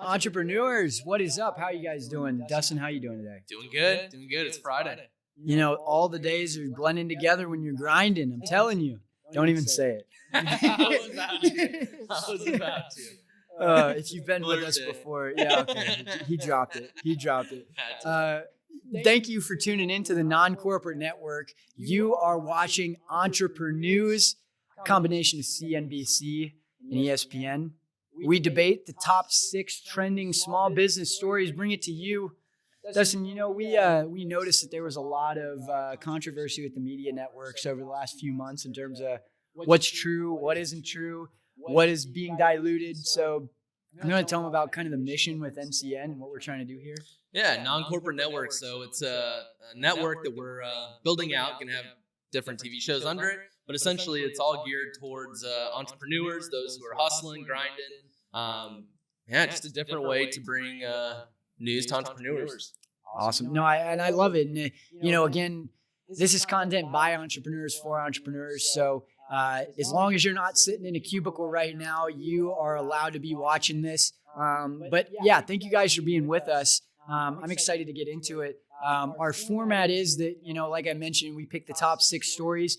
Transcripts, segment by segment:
Entrepreneurs, what is up? How you guys doing? Dustin, how you doing today? Doing good. It's Friday. You know, all the days are blending together when you're grinding. I'm telling you. Don't even say it. I was about to. If you've been with us before, yeah, okay. He dropped it. Thank you for tuning in to the Non-Corporate Network. You are watching Entreprenews, a combination of CNBC and ESPN. We debate the top 6 trending small business stories, bring it to you. Dustin, you know, we noticed that there was a lot of controversy with the media networks over the last few months in terms of what's true, what isn't true, what is being diluted. So I'm going to tell them about kind of the mission with NCN and what we're trying to do here. Yeah, non-corporate network. So it's a network that we're building out, going to have different TV shows under it. But essentially, it's all geared towards entrepreneurs, those who are hustling, grinding. Just a different way to bring news to entrepreneurs. Awesome. No, I love it. And, you know, again, this is content by entrepreneurs for entrepreneurs. So as long as you're not sitting in a cubicle right now, you are allowed to be watching this. But yeah, thank you guys for being with us. I'm excited to get into it. Our format is that, you know, like I mentioned, we pick the top 6 stories.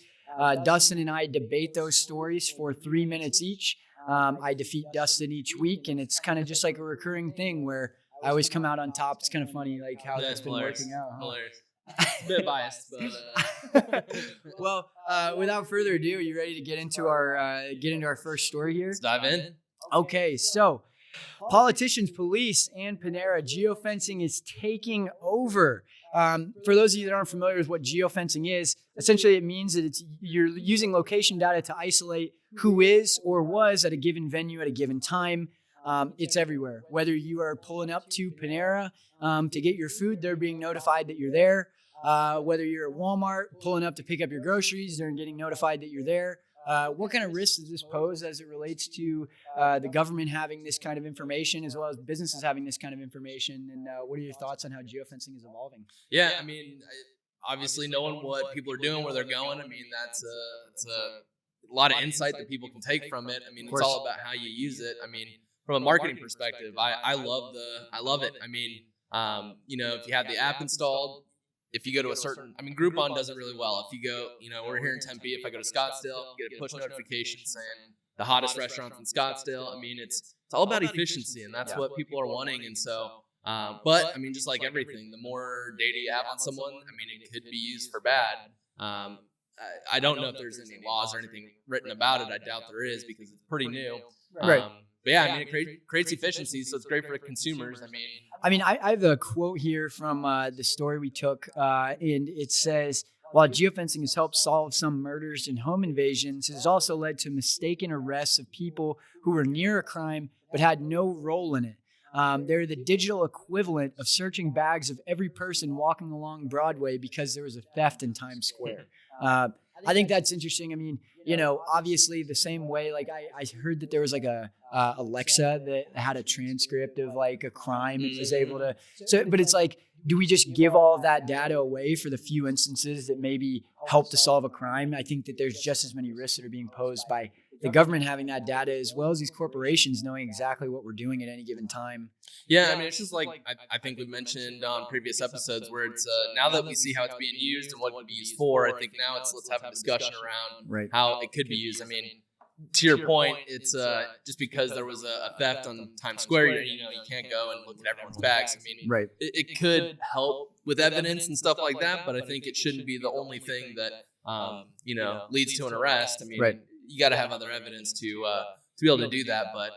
Dustin and I debate those stories for 3 minutes each. I defeat Dustin each week, and it's kind of just like a recurring thing where I always come out on top. It's kind of funny, like how that's been working out. Huh? Hilarious. A bit biased, but well, without further ado, you ready to get into our first story here? Let's dive in. Okay, so politicians, police, and Panera, geofencing is taking over. For those of you that aren't familiar with what geofencing is, essentially it means that you're using location data to isolate who is or was at a given venue at a given time. It's everywhere. Whether you are pulling up to Panera to get your food, they're being notified that you're there. Whether you're at Walmart pulling up to pick up your groceries, they're getting notified that you're there. What kind of risks does this pose as it relates to the government having this kind of information as well as businesses having this kind of information? And what are your thoughts on how geofencing is evolving? Yeah, I mean, obviously knowing what people are doing, where they're going, I mean, that's a lot of insight that people can take from it. I mean, it's all about how you use it. I mean, from a marketing perspective, I love it. I mean, you know, if you have the app installed, if you go to a certain, I mean, Groupon does it really well. If you go, you know, we're here in Tempe. If I go to Scottsdale, get a push notification saying the hottest restaurants in Scottsdale. I mean, it's all about efficiency, and that's what people are wanting. And so, but I mean, just like everything, the more data you have on someone, I mean, it could be used for bad. I don't know if there's any laws or anything written about it. I doubt there is because it's pretty new. Right. But yeah, I mean, it creates efficiency, so it's great for consumers. I mean, I have a quote here from the story we took, and it says, while geofencing has helped solve some murders and home invasions, it has also led to mistaken arrests of people who were near a crime but had no role in it. They're the digital equivalent of searching bags of every person walking along Broadway because there was a theft in Times Square. I think that's interesting. I mean, you know, obviously the same way, like I heard that there was like a Alexa that had a transcript of like a crime and was able to, but it's like, do we just give all of that data away for the few instances that maybe help to solve a crime? I think that there's just as many risks that are being posed by the government having that data as well as these corporations knowing exactly what we're doing at any given time. Yeah, I mean, it's just like I think we've mentioned on previous episodes where it's now that we see how it's being used and what it could be used for, I think now let's have a discussion around how it could be used. I mean, to your point, it's just because there was a theft on Times Square, you know, you can't go and look at everyone's bags. I mean, it could help with evidence and stuff like that, but I think it shouldn't be the only thing that you know, leads to an arrest. I mean, you got to have other evidence to be able to do that. But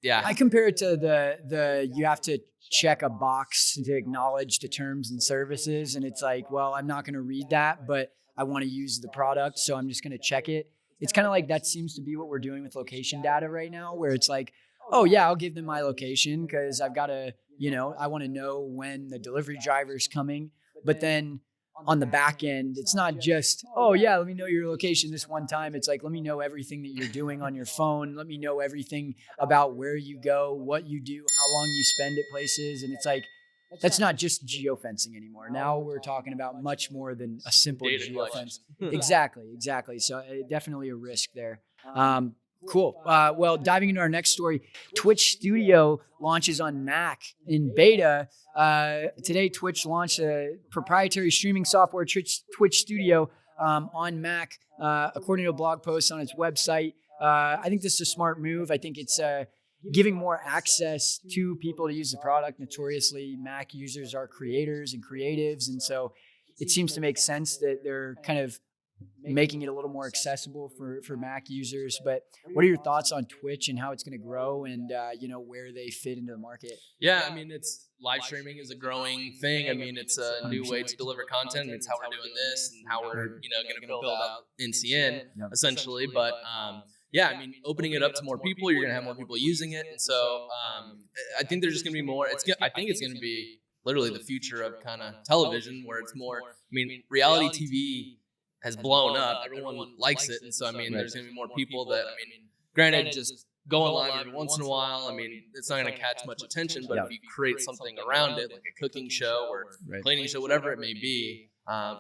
yeah, I compare it to the you have to check a box to acknowledge the terms and services, and it's like, well, I'm not going to read that, but I want to use the product, so I'm just going to check it. It's kind of like that seems to be what we're doing with location data right now, where it's like, oh yeah, I'll give them my location because I've got to, you know, I want to know when the delivery driver's coming, but then on the back end, it's not just, oh yeah, let me know your location this one time. It's like, let me know everything that you're doing on your phone. Let me know everything about where you go, what you do, how long you spend at places. And it's like, that's not just geofencing anymore. Now we're talking about much more than a simple geofence. Exactly. So definitely a risk there. Cool. Well, diving into our next story, Twitch Studio launches on Mac in beta. Today, Twitch launched a proprietary streaming software, Twitch Studio, on Mac, according to a blog post on its website. I think this is a smart move. I think it's giving more access to people to use the product. Notoriously, Mac users are creators and creatives, and so it seems to make sense that they're kind of making it a little more accessible for Mac users. But what are your thoughts on Twitch and how it's going to grow and, where they fit into the market? Yeah, I mean, it's live streaming is a growing thing. I mean, it's a new way to deliver content. It's how we're doing this and how we're, going to build out NCN essentially. But, yeah, I mean, opening it up to more people, you're going to have more people using it. And so I think there's just going to be more. I think it's going to be literally the future of kind of television, where it's more, I mean, reality TV has blown up. Everyone likes it. And so, I mean, there's going to be more people that, I mean, granted, just going live every once in a while, I mean, it's not going to catch much attention, but if you create something around it, like a cooking show or cleaning show, whatever it may be.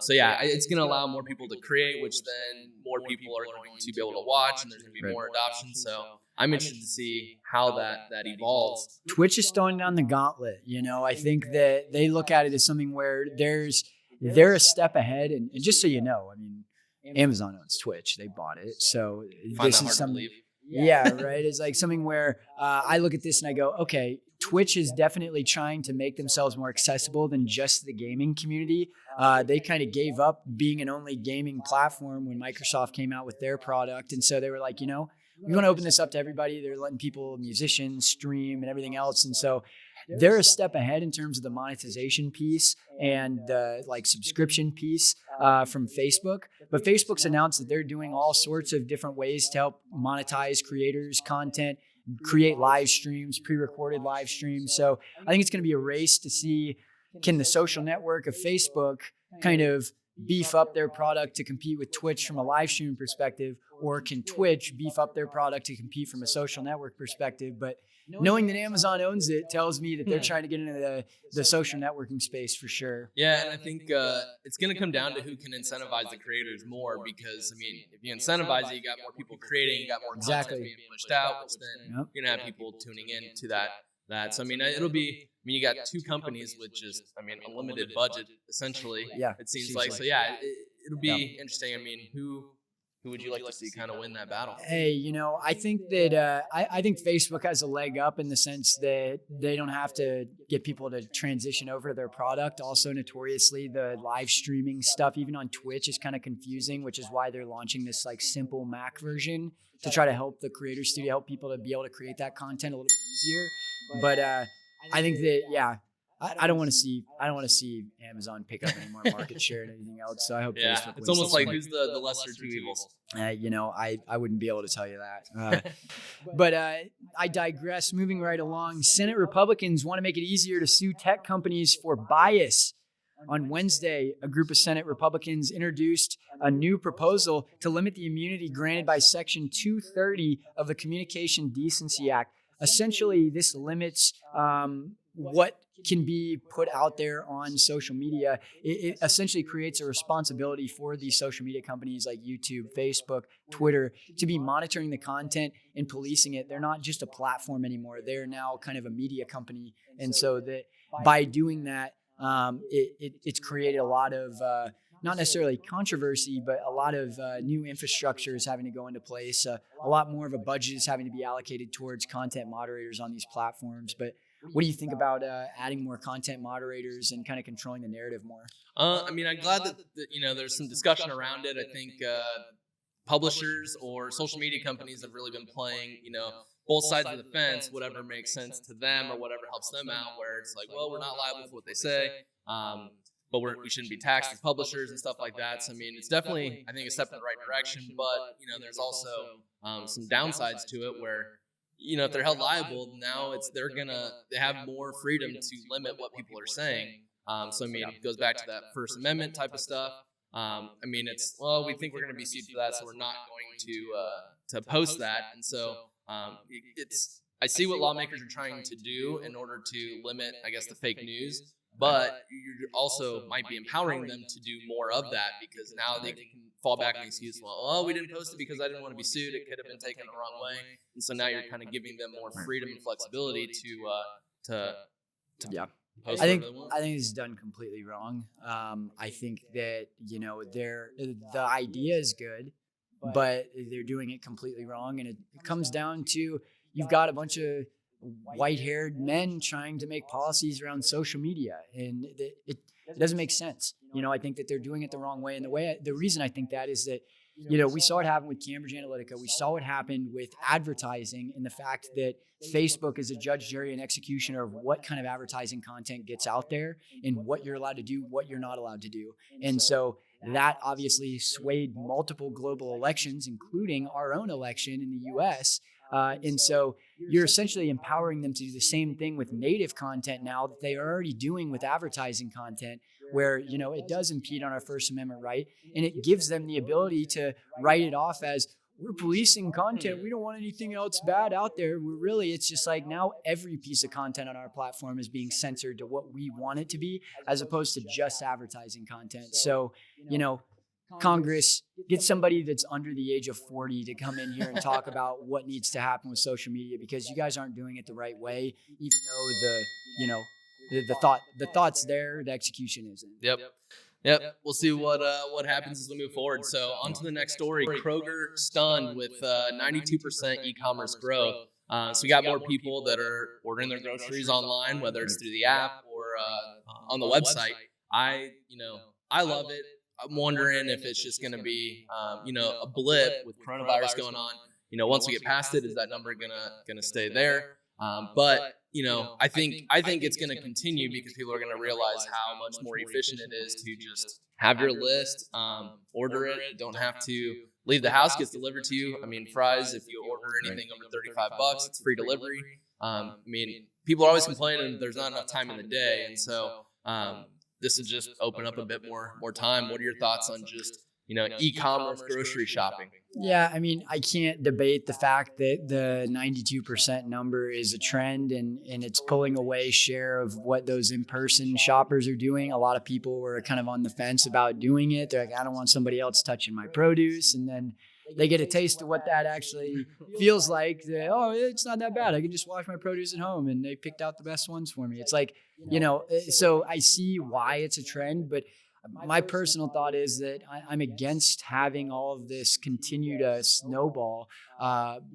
So yeah, it's going to allow more people to create, which then more people are going to be able to watch, and there's going to be more adoption. So I'm interested to see how that evolves. Twitch is throwing down the gauntlet. I think that they look at it as something where they're a step ahead. And just so you know, I mean, Amazon owns Twitch. They bought it. So this is something. Yeah, right. It's like something where I look at this and I go, okay, Twitch is definitely trying to make themselves more accessible than just the gaming community. They kind of gave up being an only gaming platform when Microsoft came out with their product. And so they were like, we want to open this up to everybody. They're letting people, musicians, stream and everything else. And so they're a step ahead in terms of the monetization piece and the subscription piece from Facebook. But Facebook's announced that they're doing all sorts of different ways to help monetize creators' content, create live streams, pre-recorded live streams. So I think it's going to be a race to see, can the social network of Facebook kind of beef up their product to compete with Twitch from a live stream perspective, or can Twitch beef up their product to compete from a social network perspective? But knowing that Amazon owns it tells me that they're trying to get into the social networking space for sure. Yeah, and I think it's going to come down to who can incentivize the creators more, because, I mean, if you incentivize it, you got more people creating, you got more content being pushed out, which then you're going to have people tuning in to that. So, I mean, it'll be, you got two companies with just, unlimited budget, essentially, it seems like. So, yeah, it'll be interesting. I mean, who would you like to see kind of win that battle? Hey, I think that I think Facebook has a leg up in the sense that they don't have to get people to transition over to their product. Also, notoriously, the live streaming stuff, even on Twitch, is kind of confusing, which is why they're launching this simple Mac version to try to help the creator studio, help people to be able to create that content a little bit easier. But I think that, I don't want to see Amazon pick up any more market share and anything else. So I hope Facebook it's almost like who's the lesser two evils. I wouldn't be able to tell you that. But I digress. Moving right along, Senate Republicans want to make it easier to sue tech companies for bias. On Wednesday, a group of Senate Republicans introduced a new proposal to limit the immunity granted by Section 230 of the Communications Decency Act. Essentially, this limits what can be put out there on social media. It essentially creates a responsibility for these social media companies like YouTube, Facebook, Twitter to be monitoring the content and policing it. They're not just a platform anymore. They're now kind of a media company. And so that by doing that, it's created a lot of not necessarily controversy, but a lot of new infrastructure is having to go into place. A lot more of a budget is having to be allocated towards content moderators on these platforms. But what do you think about adding more content moderators and kind of controlling the narrative more? I'm glad that there's some discussion around it. I think publishers or social media companies have really been playing, both sides of the fence, whatever makes sense to them or whatever helps them out, where it's like, well, we're not liable for what they say, but we shouldn't be taxed as publishers and stuff like that. So, it's definitely, I think, a step in the right direction, but, there's also some downsides to it where, if they're held liable, now they have more freedom to limit what people are saying. So, it goes back to that First Amendment type of stuff. It's, we think we're going to be sued for that, so we're not going to post that. And so I see what lawmakers are trying to do in order to limit, I guess, the fake news. but you also might be empowering them to do more of that, because now they can fall back on the excuse, well, oh, we didn't post it because I didn't want to be sued. It could have been taken the wrong way. And so now you're kind of giving them more freedom and flexibility to Yeah. post I think whatever they want. I think it's done completely wrong. I think that the idea is good, but they're doing it completely wrong, and it comes down to you've got a bunch of white-haired men trying to make policies around social media, and it doesn't make sense. I think that they're doing it the wrong way, and the reason I think that is that we saw it happen with Cambridge Analytica. We saw what happened with advertising, and the fact that Facebook is a judge, jury, and executioner of what kind of advertising content gets out there and what you're allowed to do, what you're not allowed to do. And so that obviously swayed multiple global elections, including our own election in the US. And so you're essentially empowering them to do the same thing with native content now that they are already doing with advertising content, where it does impede on our First Amendment right, and it gives them the ability to write it off as, we're policing content, we don't want anything else bad out there. It's just like, now every piece of content on our platform is being censored to what we want it to be, as opposed to just advertising content. So Congress, get somebody that's under the age of 40 to come in here and talk about what needs to happen with social media, because you guys aren't doing it the right way, even though the thought's there, the execution isn't. Yep. We'll see what happens as we move forward. So on to the next story. Kroger stunned with 92% e-commerce growth. So we got more people that are ordering their groceries online, whether it's through the app or on the website. I love it. I'm wondering if it's just going to be, a blip with coronavirus going on. Once we get past it, is that number gonna stay there? But I think it's going to continue, because people are going to realize how much more efficient it is to just have your list, order it. You don't have to leave the house; gets delivered to you. I mean, fries, if you order anything over $35, it's free delivery. People are always complaining there's not enough time in the day, and so this will just open up a bit more time. What are your thoughts on just e-commerce grocery shopping? Yeah, I can't debate the fact that the 92% number is a trend, and it's pulling away share of what those in-person shoppers are doing. A lot of people were kind of on the fence about doing it. They're like, I don't want somebody else touching my produce. And then they get a taste of what that actually feels like. It's not that bad. I can just wash my produce at home, and they picked out the best ones for me. It's like, so I see why it's a trend, but my personal thought is that I'm against having all of this continue to snowball,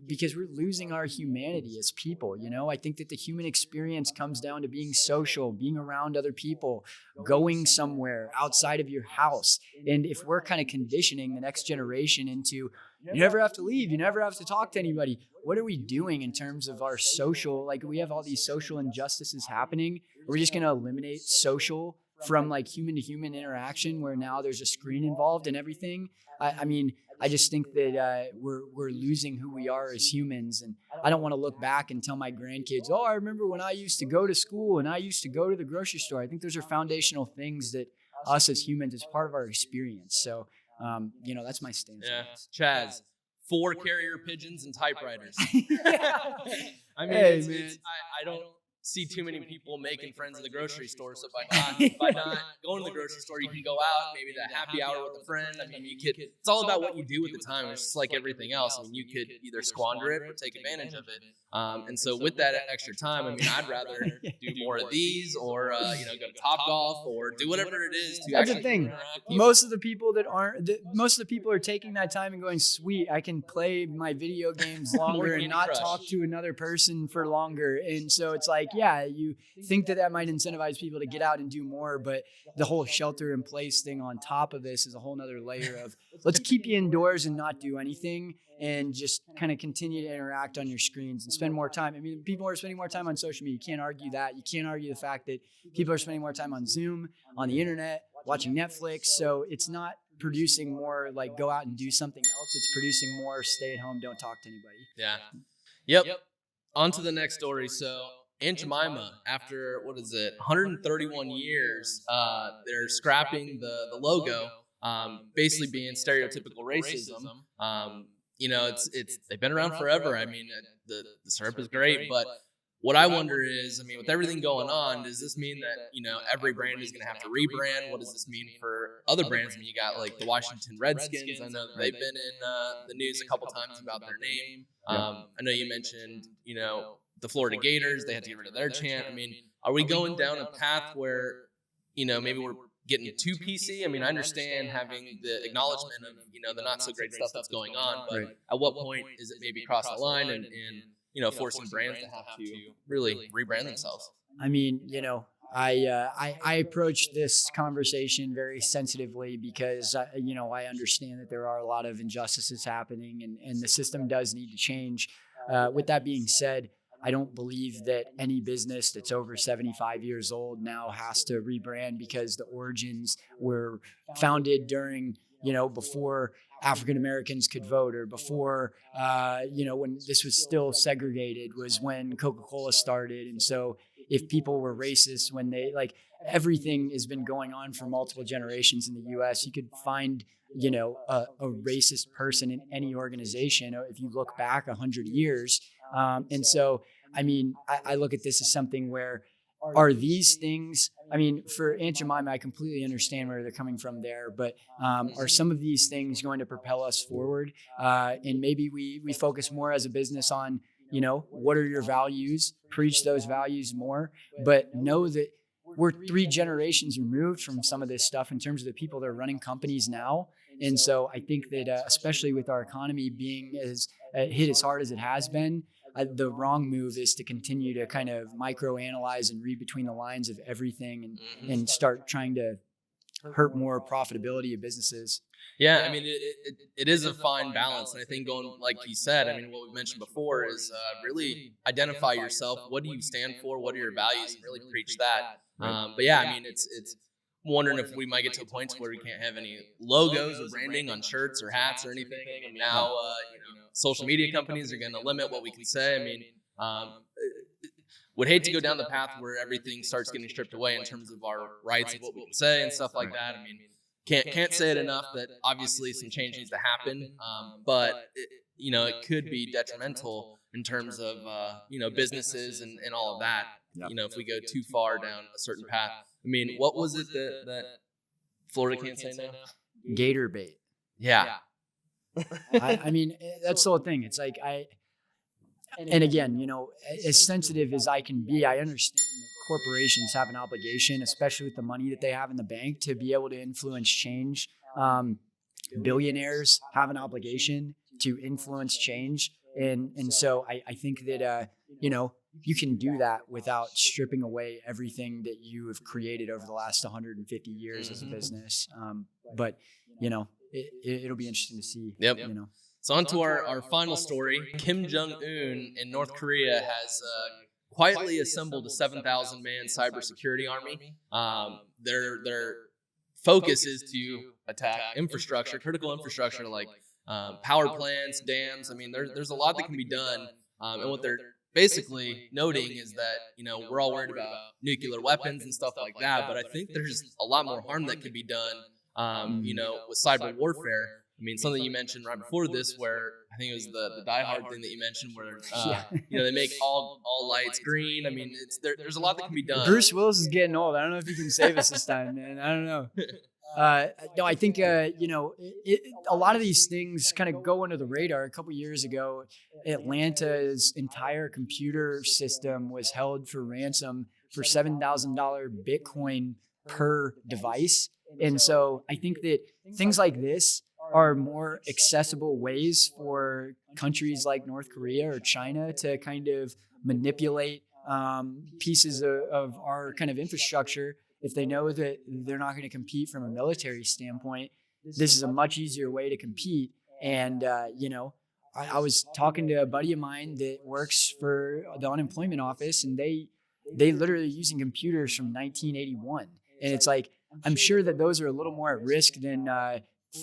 because we're losing our humanity as people. I think that the human experience comes down to being social, being around other people, going somewhere outside of your house. And if we're kind of conditioning the next generation into, you never have to leave, you never have to talk to anybody, what are we doing in terms of our social? Like, we have all these social injustices happening. Are we just going to eliminate social from like human to human interaction, where now there's a screen involved and everything? I just think that we're losing who we are as humans, and I don't want to look back and tell my grandkids, I remember when I used to go to school and I used to go to the grocery store. I think those are foundational things that us as humans is part of our experience. So that's my stance. Yeah, Chaz, 4 carrier pigeons and typewriters. Hey, man. I don't see too many people making friends in the grocery store. So by not going to the grocery store, you can go out, maybe that happy hour with a friend. It's all about what you do with the time. It's just like everything else. You could either squander it or take advantage of it. And so with that extra time, I'd rather do more of these, or go to Topgolf, or do whatever it is to. That's the thing. Most of the people are taking that time and going, sweet, I can play my video games longer and not talk to another person for longer. And so it's like, yeah, you think that might incentivize people to get out and do more, but the whole shelter in place thing on top of this is a whole nother layer of, let's keep you indoors and not do anything, and just kind of continue to interact on your screens and spend more time. People are spending more time on social media. You can't argue that. You can't argue the fact that people are spending more time on Zoom, on the internet, watching Netflix. So it's not producing more like go out and do something else. It's producing more stay at home, don't talk to anybody. Yeah. Yep. On to the next story. So Aunt Jemima, after 131 years, they're scrapping the logo, basically being stereotypical racism. They've been around forever. The syrup is great, but what I wonder is, I mean, with everything going on, does this mean that, every brand is going to have to rebrand? What does this mean for other brands? I mean, you got like the Washington Redskins. I know that they've been in the news a couple times about their name. I know you mentioned, the Florida Gators, they had to get rid of their chant. I mean, are we going down a path where, maybe we're getting too PC? I mean, I understand having the acknowledgement of, the not so great stuff that's going on, but at what point is it maybe cross the line and forcing brands to have to really rebrand themselves? I mean, I approach this conversation very sensitively because, I understand that there are a lot of injustices happening and the system does need to change. With that being said, I don't believe that any business that's over 75 years old now has to rebrand because the origins were founded during, before African Americans could vote, or before, when this was still segregated, was when Coca-Cola started. And so if people were racist when everything has been going on for multiple generations in the US, you could find, a racist person in any organization if you look back 100 years. And so, I mean, I look at this as something where, are these things, I mean, for Aunt Jemima, I completely understand where they're coming from there, but are some of these things going to propel us forward? And maybe we focus more as a business on, what are your values? Preach those values more, but know that we're 3 generations removed from some of this stuff in terms of the people that are running companies now. And so I think that especially with our economy being as hit as hard as it has been, the wrong move is to continue to kind of micro-analyze and read between the lines of everything and start trying to hurt more profitability of businesses. Yeah, I mean, it is a fine balance. And I think going, like you said, I mean, what we mentioned before is really identify yourself. What do you stand for? What are your values? And really preach that. But yeah, I mean, it's wondering if we might get to a point where we can't have any logos or branding on shirts or hats or anything. And now, social media companies are going to limit what we can say. I mean, would hate to go down the path where everything starts getting stripped away in terms of our rights of what we can say and stuff like that. I mean, can't say it enough that obviously some change needs to happen, but it could be detrimental in terms of businesses and all of that. If we go too far down a certain path. I mean, what was it that Florida can't say now? Gator bait. Yeah. I mean, that's the whole thing. It's like and again, as sensitive as I can be, I understand that corporations have an obligation, especially with the money that they have in the bank, to be able to influence change. Billionaires have an obligation to influence change. And so I think that, you can do that without stripping away everything that you have created over the last 150 years as a business. But, it'll be interesting to see. Yep. So on to our final story. Kim Jong-un in North Korea has quietly assembled a 7,000-man cybersecurity army. Their focus is to attack infrastructure, critical infrastructure like power plants, dams. I mean, there's a lot that can be done. And what they're basically noting is that, we're all worried about nuclear weapons and stuff like that. But I think there's a lot more harm that could be done, with cyber warfare. I mean, something you mentioned right before this, where I think it was the Die Hard thing that you mentioned, where they make all lights green. I mean, there's a lot that can be done. Bruce Willis is getting old. I don't know if he can save us this time, man. I don't know. No, I think a lot of these things kind of go under the radar. A couple years ago, Atlanta's entire computer system was held for ransom for $7,000 Bitcoin per device, and so I think that things like this are more accessible ways for countries like North Korea or China to kind of manipulate pieces of our kind of infrastructure. If they know that they're not going to compete from a military standpoint, this is a much easier way to compete. And, I was talking to a buddy of mine that works for the unemployment office, and they literally using computers from 1981. And it's like, I'm sure that those are a little more at risk than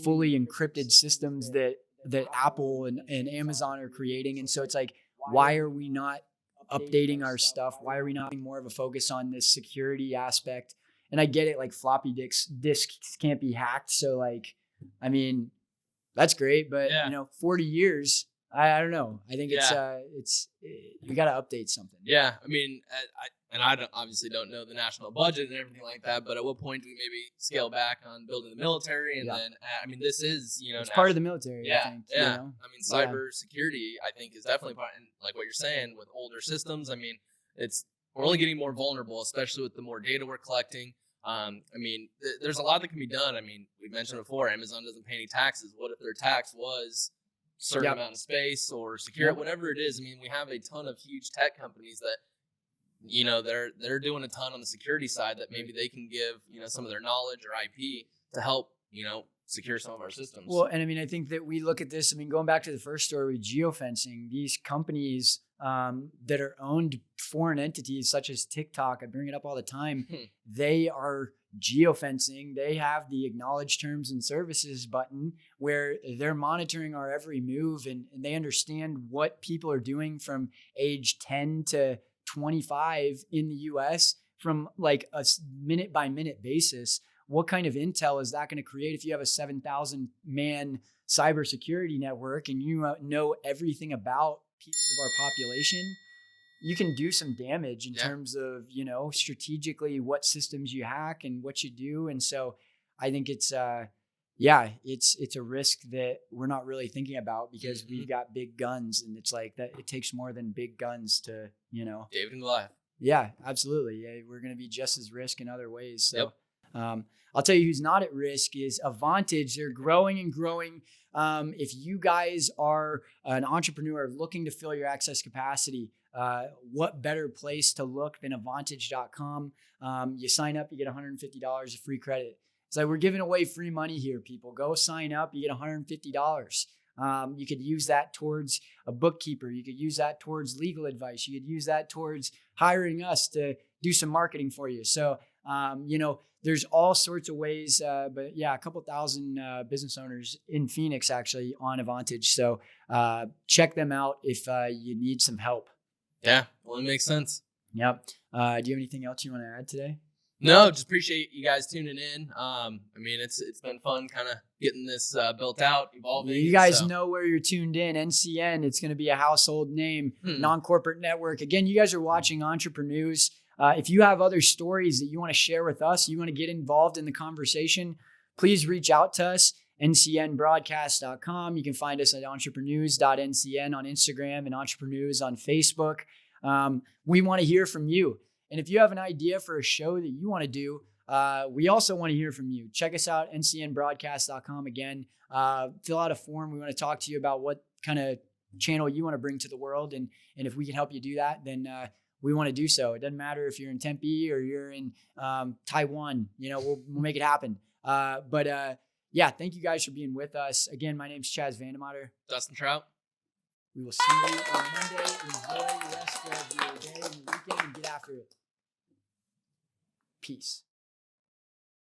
fully encrypted systems that Apple and Amazon are creating. And so it's like, why are we not updating our stuff? Why are we not having more of a focus on this security aspect? And I get it, like floppy disks can't be hacked. So like, I mean, that's great, but 40 years, I don't know. I think it's you got to update something. Yeah, I mean, I obviously don't know the national budget and everything like that, but at what point do we maybe scale back on building the military? And then, I mean, this is, it's part of the military. Yeah, I think, yeah. You know? I mean, cyber security, I think, is definitely part. And like what you're saying with older systems, I mean, we're only getting more vulnerable, especially with the more data we're collecting. I mean, there's a lot that can be done. I mean, we mentioned before, Amazon doesn't pay any taxes. What if their tax was certain amount of space or secure, whatever it is? I mean, we have a ton of huge tech companies that, you know, they're doing a ton on the security side that maybe they can give, you know, some of their knowledge or IP to help, you know, secure some of our systems. Well, and I mean, I think that we look at this, I mean, going back to the first story with geofencing, these companies that are owned foreign entities such as TikTok, I bring it up all the time, they are geofencing. They have the acknowledge terms and services button where they're monitoring our every move, and they understand what people are doing from age 10 to 25 in the US from like a minute by minute basis. What kind of intel is that going to create if you have a 7,000 man cybersecurity network and you know everything about pieces of our population? You can do some damage in terms of, you know, strategically what systems you hack and what you do. And so I think it's a risk that we're not really thinking about because we've got big guns, and it's like that. It takes more than big guns to, you know. David and Goliath. Yeah, absolutely. Yeah, we're going to be just as risk in other ways. So I'll tell you who's not at risk is Avantage. They're growing and growing. If you guys are an entrepreneur looking to fill your excess capacity, what better place to look than Avantage.com? You sign up, you get $150 of free credit. It's like we're giving away free money here, people. Go sign up, you get $150. You could use that towards a bookkeeper. You could use that towards legal advice. You could use that towards hiring us to do some marketing for you. So, you know, there's all sorts of ways, but yeah, a couple thousand business owners in Phoenix actually on Avantage. So check them out if you need some help. Yeah, well, it makes sense. Yep. Do you have anything else you want to add today? No, just appreciate you guys tuning in. I mean, it's been fun kind of getting this built out, evolving. You guys know where you're tuned in. NCN, it's going to be a household name, non-corporate network. Again, you guys are watching Entreprenews. If you have other stories that you want to share with us, you want to get involved in the conversation, please reach out to us, ncnbroadcast.com. You can find us at entreprenews.ncn on Instagram and Entreprenews on Facebook. We want to hear from you. And if you have an idea for a show that you want to do, we also want to hear from you. Check us out, ncnbroadcast.com. Again, fill out a form. We want to talk to you about what kind of channel you want to bring to the world. And if we can help you do that, then we want to do so. It doesn't matter if you're in Tempe or you're in Taiwan. You know, we'll make it happen. Yeah, thank you guys for being with us. Again, my name's Chaz Vandemotter. Dustin Trout. We will see you on Monday. Enjoy the rest of your day and weekend and get after it. Peace.